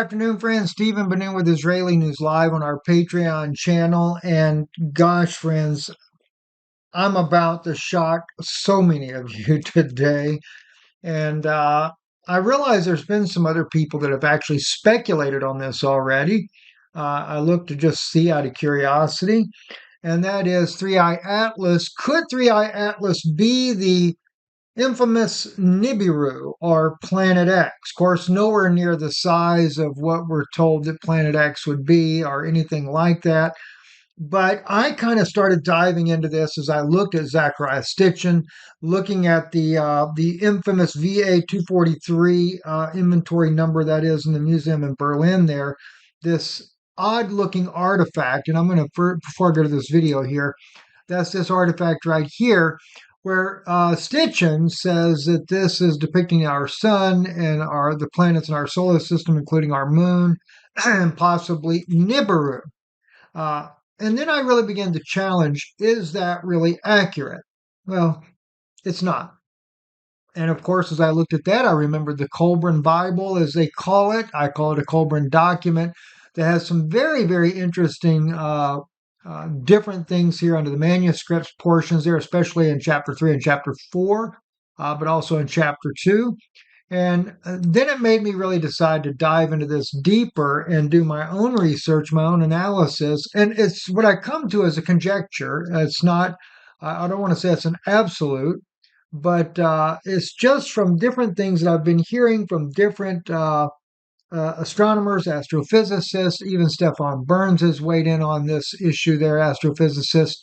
afternoon, friends. Stephen Benin with Israeli News Live on our Patreon channel. And gosh, friends, I'm about to shock so many of you today. And I realize there's been some other people that have actually speculated on this already. I looked to just see out of curiosity, and that is Three Eye Atlas. Could Three Eye Atlas be the infamous Nibiru or Planet X? Of course, nowhere near the size of what we're told that Planet X would be or anything like that. But I kind of started diving into this as I looked at Zachariah Stitchin, looking at the infamous VA 243 inventory number that is in the museum in Berlin. There, this odd-looking artifact, and I'm going to before I go to this video here, that's this artifact right here, where Stitchin says that this is depicting our sun and the planets in our solar system, including our moon, and possibly Nibiru. Uh, and then I really began to challenge, is that really accurate? Well, it's not. And of course, as I looked at that, I remembered the Kolbrin Bible, as they call it. I call it a Kolbrin document that has some very, very interesting different things here under the manuscripts portions there, especially in chapter 3 and chapter 4, but also in chapter 2. And then it made me really decide to dive into this deeper and do my own research, my own analysis. And it's what I come to as a conjecture. It's not, I don't want to say it's an absolute, but it's just from different things that I've been hearing from different astronomers, astrophysicists. Even Stefan Burns has weighed in on this issue there, astrophysicist.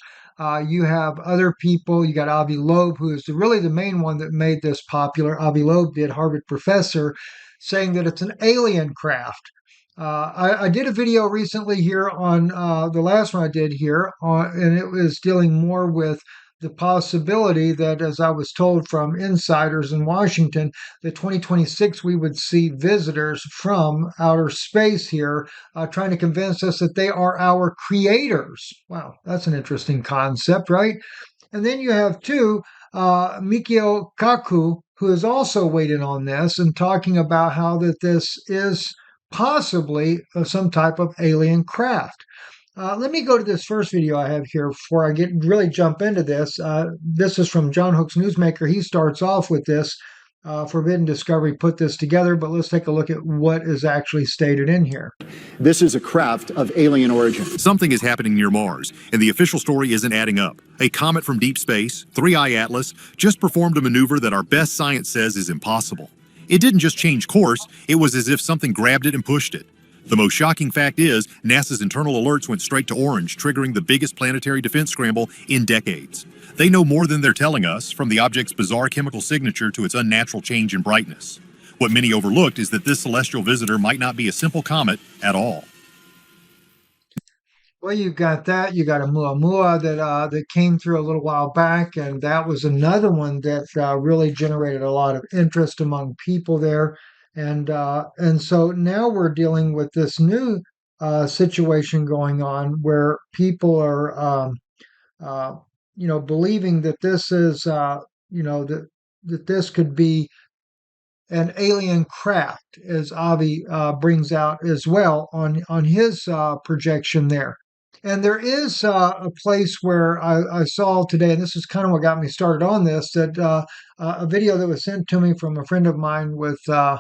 You have other people. You got Avi Loeb, who is really the main one that made this popular. Avi Loeb did, Harvard professor, saying that it's an alien craft. I did a video recently here on the last one I did here, and it was dealing more with the possibility that, as I was told from insiders in Washington, that 2026 we would see visitors from outer space here trying to convince us that they are our creators. Wow, that's an interesting concept, right? And then you have Mikio Kaku, who has also weighed in on this and talking about how that this is possibly some type of alien craft. Let me go to this first video I have here before I really jump into this. This is from John Hook's Newsmaker. He starts off with this. Forbidden Discovery put this together, but let's take a look at what is actually stated in here. This is a craft of alien origin. Something is happening near Mars, and the official story isn't adding up. A comet from deep space, Three Eye Atlas, just performed a maneuver that our best science says is impossible. It didn't just change course, it was as if something grabbed it and pushed it. The most shocking fact is, NASA's internal alerts went straight to orange, triggering the biggest planetary defense scramble in decades. They know more than they're telling us, from the object's bizarre chemical signature to its unnatural change in brightness. What many overlooked is that this celestial visitor might not be a simple comet at all. Well, you got that. You got a Muamua that came through a little while back, and that was another one that really generated a lot of interest among people there. And so now we're dealing with this new situation going on where people are, believing that this is, that this could be an alien craft, as Avi brings out as well on his projection there. And there is a place where I saw today, and this is kind of what got me started on this, that a video that was sent to me from a friend of mine with the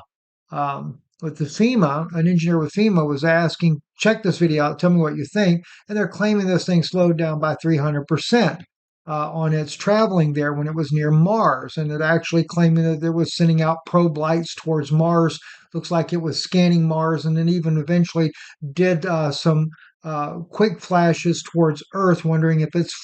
FEMA, an engineer with FEMA was asking, check this video out, tell me what you think. And they're claiming this thing slowed down by 300% on its traveling there when it was near Mars. And it actually claiming that it was sending out probe lights towards Mars. Looks like it was scanning Mars, and then even eventually did some quick flashes towards Earth, wondering if it's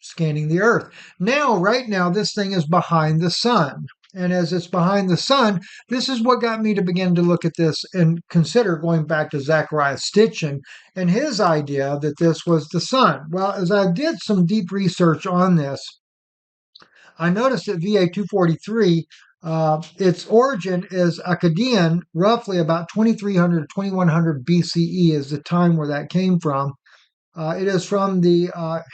scanning the Earth. Right now, this thing is behind the sun. And as it's behind the sun, this is what got me to begin to look at this and consider going back to Zachariah Stitchin and his idea that this was the sun. Well, as I did some deep research on this, I noticed that VA 243, its origin is Akkadian, roughly about 2300 to 2100 BCE is the time where that came from. It is from the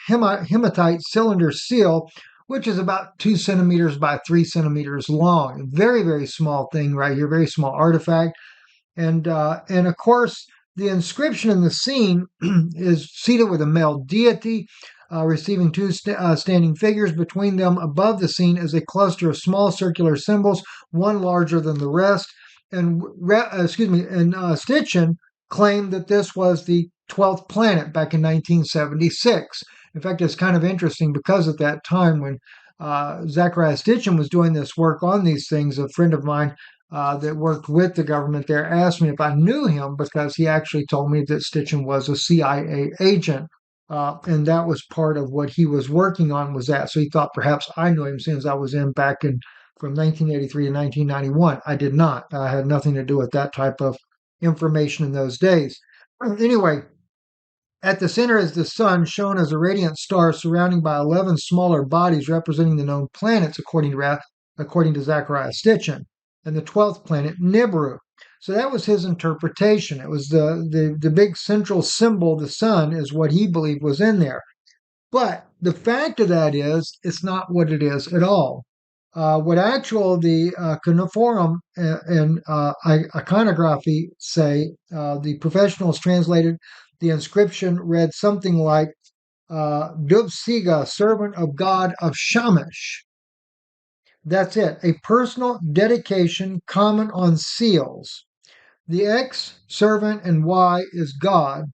hematite cylinder seal, which is about 2 centimeters by 3 centimeters long. Very, very small thing right here, very small artifact. And of course, the inscription in the scene is seated with a male deity, receiving two standing figures. Between them, above the scene, is a cluster of small circular symbols, one larger than the rest. And Stitchin claimed that this was the 12th planet back in 1976. In fact, it's kind of interesting because at that time when Zachariah Stitchin was doing this work on these things, a friend of mine that worked with the government there asked me if I knew him because he actually told me that Stitchin was a CIA agent. And that was part of what he was working on was that. So he thought perhaps I knew him since I was in back in from 1983 to 1991. I did not. I had nothing to do with that type of information in those days. Anyway, at the center is the sun, shown as a radiant star surrounded by 11 smaller bodies representing the known planets, according to Zachariah Stitchin, and the 12th planet, Nibiru. So that was his interpretation. It was the big central symbol, the sun, is what he believed was in there. But the fact of that is, it's not what it is at all. What the cuneiform and iconography say, the professionals translated the inscription read something like Dubsiga, servant of God of Shamash. That's it. A personal dedication common on seals. The X, servant, and Y is God.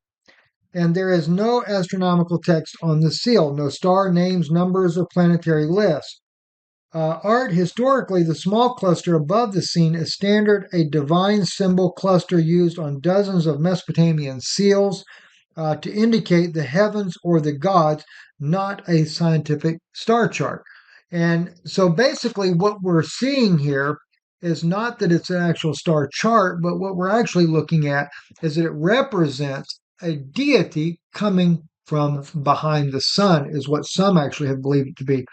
And there is no astronomical text on the seal, no star names, numbers, or planetary list. Art, historically, the small cluster above the scene is standard, a divine symbol cluster used on dozens of Mesopotamian seals to indicate the heavens or the gods, not a scientific star chart. And so basically, what we're seeing here is not that it's an actual star chart, but what we're actually looking at is that it represents a deity coming from behind the sun, is what some actually have believed it to be.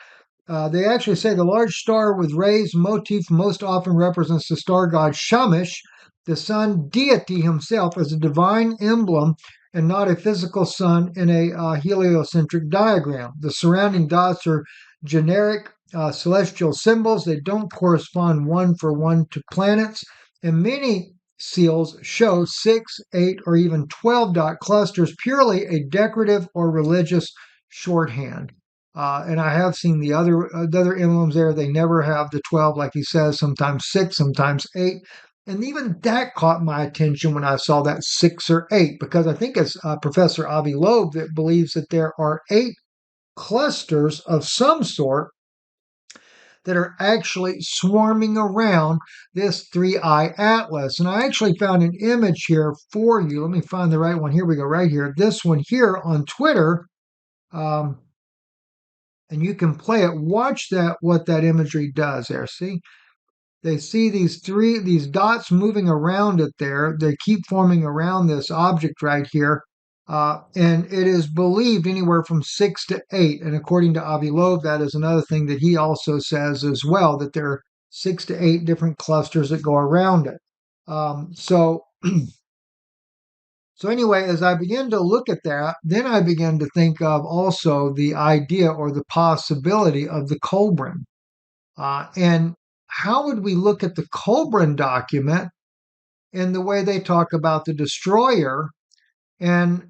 They actually say the large star with raised motif most often represents the star god Shamash, the sun deity himself, as a divine emblem and not a physical sun in a heliocentric diagram. The surrounding dots are generic celestial symbols. They don't correspond one for one to planets, and many seals show 6, 8, or even 12 dot clusters, purely a decorative or religious shorthand. And I have seen the other emblems there. They never have the 12, like he says, sometimes 6, sometimes 8. And even that caught my attention when I saw that 6 or 8, because I think it's Professor Avi Loeb that believes that there are 8 clusters of some sort that are actually swarming around this 3-eye atlas. And I actually found an image here for you. Let me find the right one. Here we go, right here. This one here on Twitter. And you can play it. Watch that, what that imagery does there. See? They see these dots moving around it there. They keep forming around this object right here. And it is believed anywhere from 6 to 8. And according to Avi Loeb, that is another thing that he also says as well, that there are 6 to 8 different clusters that go around it. So anyway, as I began to look at that, then I began to think of also the idea or the possibility of the Culbran. And how would we look at the Culbran document in the way they talk about the destroyer, and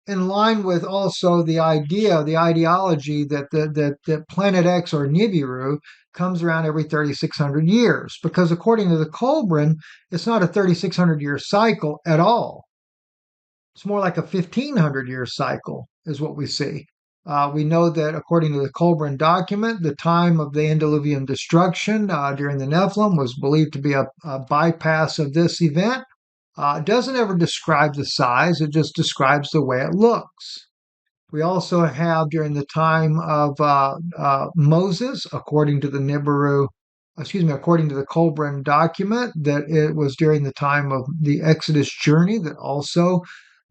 in line with also the ideology that Planet X or Nibiru comes around every 3,600 years? Because according to the Culbran, it's not a 3,600 year cycle at all. It's more like a 1,500-year cycle is what we see. We know that according to the Colbrin document, the time of the antediluvian destruction during the Nephilim was believed to be a bypass of this event. It doesn't ever describe the size, it just describes the way it looks. We also have during the time of Moses, according to the Colbrin document, that it was during the time of the Exodus journey that also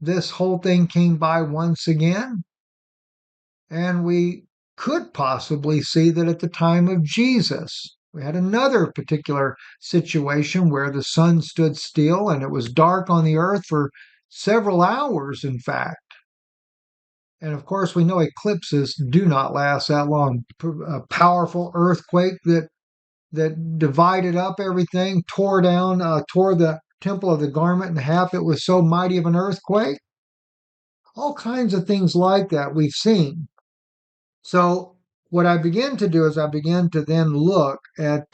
this whole thing came by once again. And we could possibly see that at the time of Jesus, we had another particular situation where the sun stood still and it was dark on the earth for several hours, in fact. And of course, we know eclipses do not last that long. A powerful earthquake that divided up everything, tore temple of the garment, and half it was so mighty of an earthquake. All kinds of things like that we've seen. So what I began to do is I began to then look at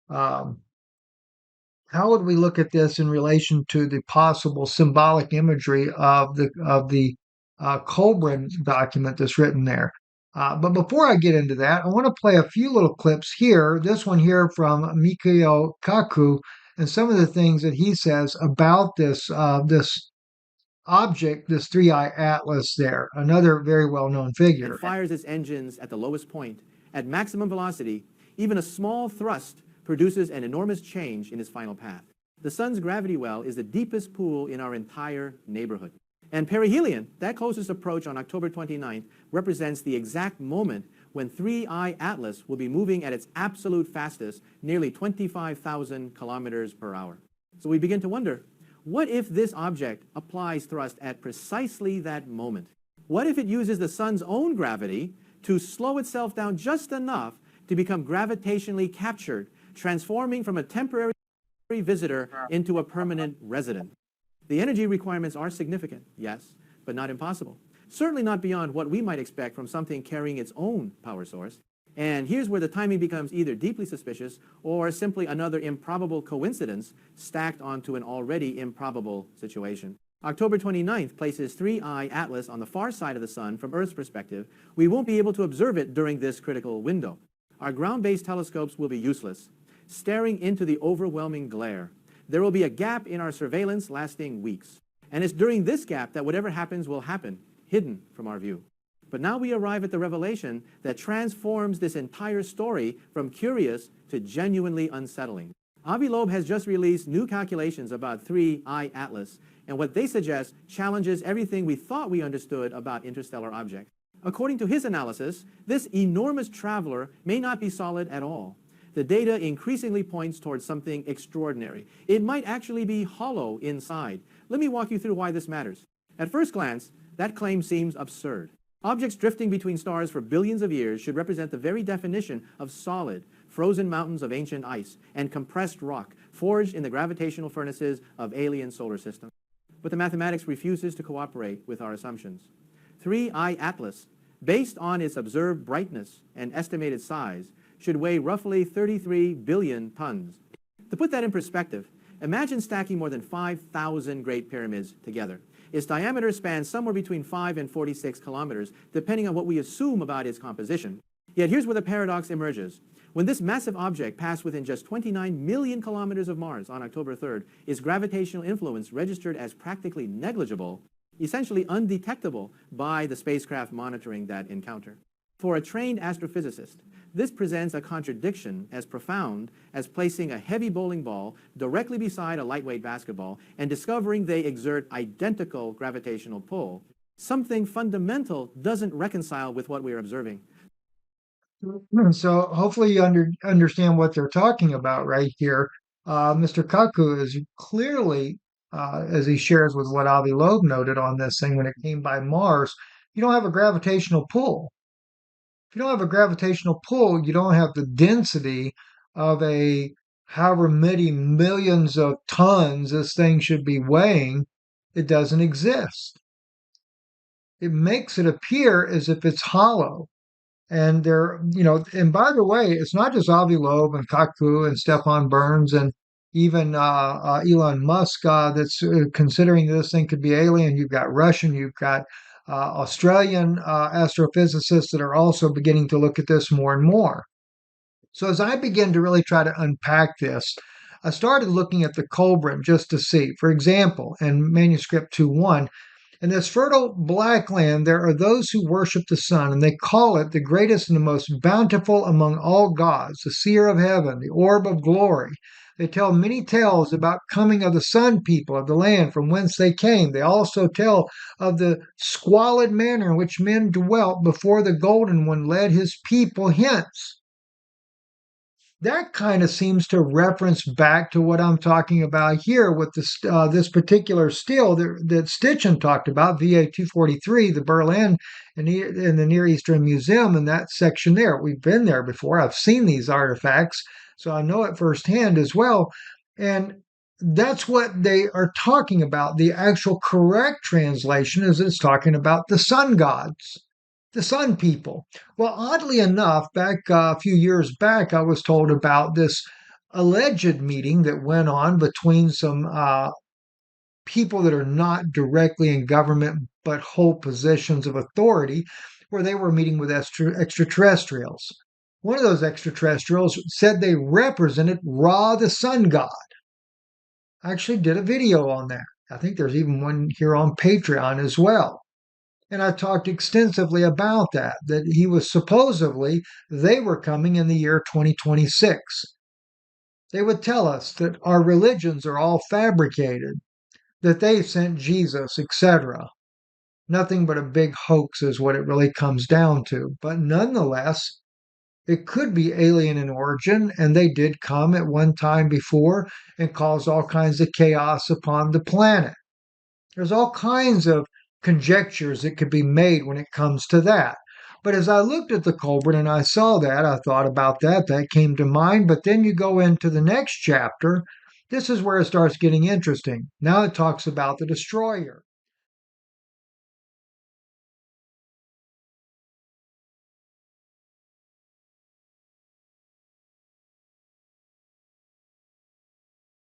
um, how would we look at this in relation to the possible symbolic imagery of the Kolbrin document that's written there. But before I get into that, I want to play a few little clips here. This one here from Mikio Kaku, and some of the things that he says about this object, this three-eye atlas there, another very well-known figure. And fires its engines at the lowest point. At maximum velocity, even a small thrust produces an enormous change in its final path. The sun's gravity well is the deepest pool in our entire neighborhood. And perihelion, that closest approach on October 29th, represents the exact moment when 3I Atlas will be moving at its absolute fastest, nearly 25,000 kilometers per hour. So we begin to wonder, what if this object applies thrust at precisely that moment? What if it uses the sun's own gravity to slow itself down just enough to become gravitationally captured, transforming from a temporary visitor into a permanent resident? The energy requirements are significant, yes, but not impossible. Certainly not beyond what we might expect from something carrying its own power source. And here's where the timing becomes either deeply suspicious or simply another improbable coincidence stacked onto an already improbable situation. October 29th places 3I Atlas on the far side of the sun from Earth's perspective. We won't be able to observe it during this critical window. Our ground-based telescopes will be useless, staring into the overwhelming glare. There will be a gap in our surveillance lasting weeks. And it's during this gap that whatever happens will happen, hidden from our view. But now we arrive at the revelation that transforms this entire story from curious to genuinely unsettling. Avi Loeb has just released new calculations about 3I Atlas, and what they suggest challenges everything we thought we understood about interstellar objects. According to his analysis, this enormous traveler may not be solid at all. The data increasingly points towards something extraordinary. It might actually be hollow inside. Let me walk you through why this matters. At first glance, that claim seems absurd. Objects drifting between stars for billions of years should represent the very definition of solid, frozen mountains of ancient ice and compressed rock forged in the gravitational furnaces of alien solar systems. But the mathematics refuses to cooperate with our assumptions. 3I Atlas, based on its observed brightness and estimated size, should weigh roughly 33 billion tons. To put that in perspective, imagine stacking more than 5,000 Great Pyramids together. Its diameter spans somewhere between 5 and 46 kilometers, depending on what we assume about its composition. Yet here's where the paradox emerges. When this massive object passed within just 29 million kilometers of Mars on October 3rd, its gravitational influence registered as practically negligible, essentially undetectable by the spacecraft monitoring that encounter. For a trained astrophysicist, this presents a contradiction as profound as placing a heavy bowling ball directly beside a lightweight basketball and discovering they exert identical gravitational pull. Something fundamental doesn't reconcile with what we're observing. So hopefully you understand what they're talking about right here. Mr. Kaku is clearly, as he shares with what Avi Loeb noted on this thing when it came by Mars, you don't have a gravitational pull. If you don't have a gravitational pull, you don't have the density of a however many millions of tons this thing should be weighing. It doesn't exist. It makes it appear as if it's hollow. And and by the way, it's not just Avi Loeb and Kaku and Stefan Burns and even Elon Musk that's considering this thing could be alien. You've got Russian, you've got Australian astrophysicists that are also beginning to look at this more and more. So as I begin to really try to unpack this, I started looking at the Culbran just to see. For example, in manuscript 2.1, in this fertile black land, there are those who worship the sun, and they call it the greatest and the most bountiful among all gods, the seer of heaven, the orb of glory. They tell many tales about coming of the sun people of the land from whence they came. They also tell of the squalid manner in which men dwelt before the golden one led his people hence. That kind of seems to reference back to what I'm talking about here with this particular still that Stitchin talked about, VA 243, the Berlin in the Near Eastern Museum, and that section there. We've been there before. I've seen these artifacts, so I know it firsthand as well. And that's what they are talking about. The actual correct translation is it's talking about the sun gods, the sun people. Well, oddly enough, back a few years back, I was told about this alleged meeting that went on between some people that are not directly in government but hold positions of authority, where they were meeting with extraterrestrials. One of those extraterrestrials said they represented Ra, the sun god. I actually did a video on that. I think there's even one here on Patreon as well. And I talked extensively about that he was supposedly, they were coming in the year 2026. They would tell us that our religions are all fabricated, that they sent Jesus, etc. Nothing but a big hoax is what it really comes down to. But nonetheless, it could be alien in origin, and they did come at one time before and cause all kinds of chaos upon the planet. There's all kinds of conjectures that could be made when it comes to that. But as I looked at the Culbrin and I saw that, I thought about that. That came to mind. But then you go into the next chapter. This is where it starts getting interesting. Now it talks about the destroyer.